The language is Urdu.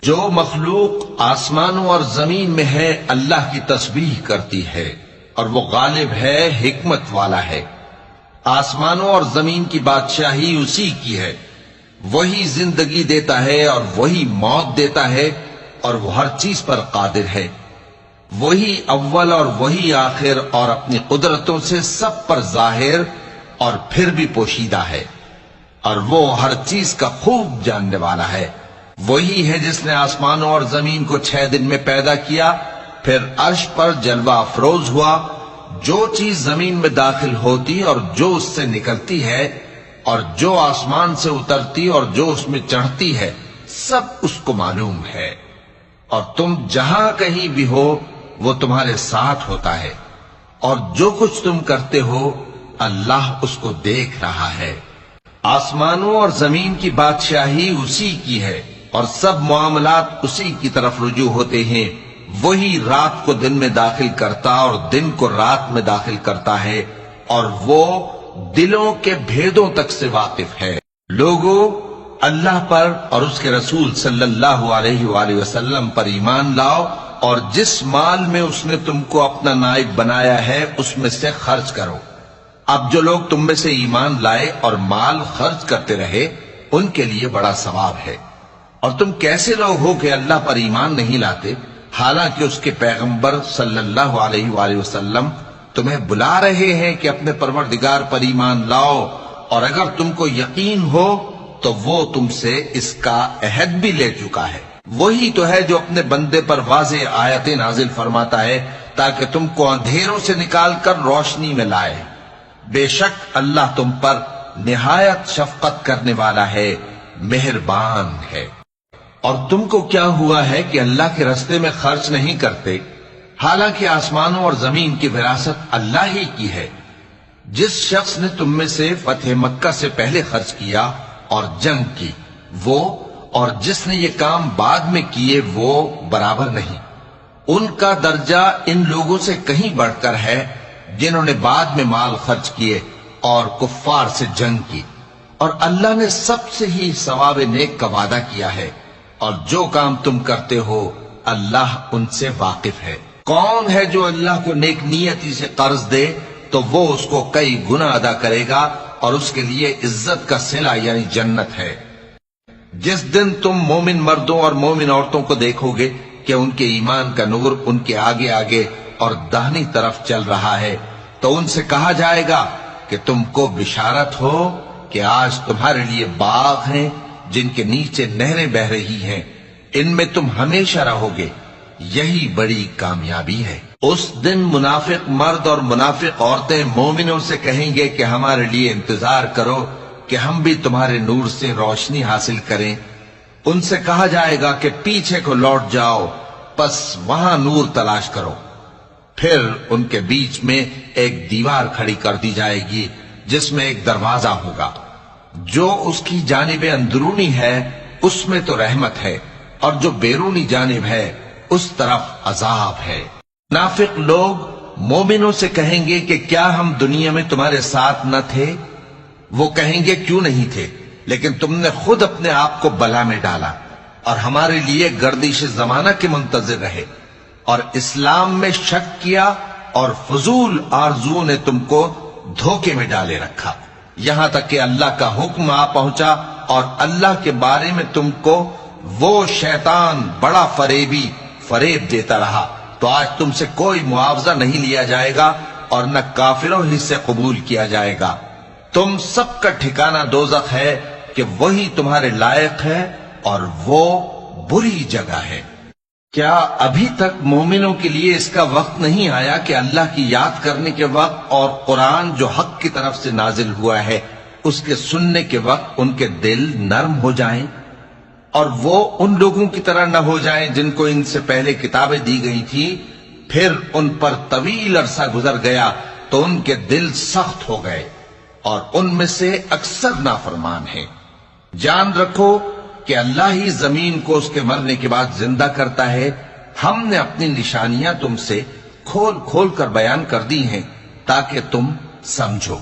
جو مخلوق آسمانوں اور زمین میں ہے اللہ کی تسبیح کرتی ہے اور وہ غالب ہے، حکمت والا ہے۔ آسمانوں اور زمین کی بادشاہی اسی کی ہے، وہی زندگی دیتا ہے اور وہی موت دیتا ہے اور وہ ہر چیز پر قادر ہے۔ وہی اول اور وہی آخر اور اپنی قدرتوں سے سب پر ظاہر اور پھر بھی پوشیدہ ہے، اور وہ ہر چیز کا خوب جاننے والا ہے۔ وہی ہے جس نے آسمانوں اور زمین کو 6 دن میں پیدا کیا، پھر عرش پر جلوہ افروز ہوا۔ جو چیز زمین میں داخل ہوتی اور جو اس سے نکلتی ہے اور جو آسمان سے اترتی اور جو اس میں چڑھتی ہے، سب اس کو معلوم ہے۔ اور تم جہاں کہیں بھی ہو وہ تمہارے ساتھ ہوتا ہے، اور جو کچھ تم کرتے ہو اللہ اس کو دیکھ رہا ہے۔ آسمانوں اور زمین کی بادشاہی اسی کی ہے اور سب معاملات اسی کی طرف رجوع ہوتے ہیں۔ وہی رات کو دن میں داخل کرتا اور دن کو رات میں داخل کرتا ہے، اور وہ دلوں کے بھیدوں تک سے واقف ہے۔ لوگوں، اللہ پر اور اس کے رسول صلی اللہ علیہ وآلہ وسلم پر ایمان لاؤ، اور جس مال میں اس نے تم کو اپنا نائب بنایا ہے اس میں سے خرچ کرو۔ اب جو لوگ تم میں سے ایمان لائے اور مال خرچ کرتے رہے ان کے لیے بڑا ثواب ہے۔ اور تم کیسے لوگ ہو کہ اللہ پر ایمان نہیں لاتے، حالانکہ اس کے پیغمبر صلی اللہ علیہ وآلہ وسلم تمہیں بلا رہے ہیں کہ اپنے پروردگار پر ایمان لاؤ، اور اگر تم کو یقین ہو تو وہ تم سے اس کا عہد بھی لے چکا ہے۔ وہی تو ہے جو اپنے بندے پر واضح آیتیں نازل فرماتا ہے تاکہ تم کو اندھیروں سے نکال کر روشنی میں لائے۔ بے شک اللہ تم پر نہایت شفقت کرنے والا ہے، مہربان ہے۔ اور تم کو کیا ہوا ہے کہ اللہ کے راستے میں خرچ نہیں کرتے، حالانکہ آسمانوں اور زمین کی وراثت اللہ ہی کی ہے۔ جس شخص نے تم میں سے فتح مکہ سے پہلے خرچ کیا اور جنگ کی، وہ اور جس نے یہ کام بعد میں کیے وہ برابر نہیں۔ ان کا درجہ ان لوگوں سے کہیں بڑھ کر ہے جنہوں نے بعد میں مال خرچ کیے اور کفار سے جنگ کی، اور اللہ نے سب سے ہی ثواب نیک کا وعدہ کیا ہے، اور جو کام تم کرتے ہو اللہ ان سے واقف ہے۔ کون ہے جو اللہ کو نیک نیتی سے قرض دے تو وہ اس کو کئی گنا ادا کرے گا، اور اس کے لیے عزت کا صلہ یعنی جنت ہے۔ جس دن تم مومن مردوں اور مومن عورتوں کو دیکھو گے کہ ان کے ایمان کا نور ان کے آگے آگے اور داہنی طرف چل رہا ہے، تو ان سے کہا جائے گا کہ تم کو بشارت ہو کہ آج تمہارے لیے باغ ہیں جن کے نیچے نہریں بہ رہی ہیں، ان میں تم ہمیشہ رہو گے، یہی بڑی کامیابی ہے۔ اس دن منافق مرد اور منافق عورتیں مومنوں سے کہیں گے کہ ہمارے لیے انتظار کرو کہ ہم بھی تمہارے نور سے روشنی حاصل کریں۔ ان سے کہا جائے گا کہ پیچھے کو لوٹ جاؤ، پس وہاں نور تلاش کرو۔ پھر ان کے بیچ میں ایک دیوار کھڑی کر دی جائے گی جس میں ایک دروازہ ہوگا، جو اس کی جانب اندرونی ہے اس میں تو رحمت ہے، اور جو بیرونی جانب ہے اس طرف عذاب ہے۔ منافق لوگ مومنوں سے کہیں گے کہ کیا ہم دنیا میں تمہارے ساتھ نہ تھے؟ وہ کہیں گے کیوں نہیں تھے، لیکن تم نے خود اپنے آپ کو بلا میں ڈالا اور ہمارے لیے گردش زمانہ کے منتظر رہے، اور اسلام میں شک کیا، اور فضول آرزو نے تم کو دھوکے میں ڈالے رکھا، یہاں تک کہ اللہ کا حکم آ پہنچا اور اللہ کے بارے میں تم کو وہ شیطان بڑا فریبی فریب دیتا رہا، تو آج تم سے کوئی معاوضہ نہیں لیا جائے گا اور نہ کافروں ہی سے قبول کیا جائے گا۔ تم سب کا ٹھکانہ دوزخ ہے کہ وہی تمہارے لائق ہے، اور وہ بری جگہ ہے۔ کیا ابھی تک مومنوں کے لیے اس کا وقت نہیں آیا کہ اللہ کی یاد کرنے کے وقت اور قرآن جو حق کی طرف سے نازل ہوا ہے اس کے سننے کے وقت ان کے دل نرم ہو جائیں، اور وہ ان لوگوں کی طرح نہ ہو جائیں جن کو ان سے پہلے کتابیں دی گئی تھی، پھر ان پر طویل عرصہ گزر گیا تو ان کے دل سخت ہو گئے، اور ان میں سے اکثر نافرمان ہیں۔ جان رکھو کہ اللہ ہی زمین کو اس کے مرنے کے بعد زندہ کرتا ہے۔ ہم نے اپنی نشانیاں تم سے کھول کھول کر بیان کر دی ہیں تاکہ تم سمجھو۔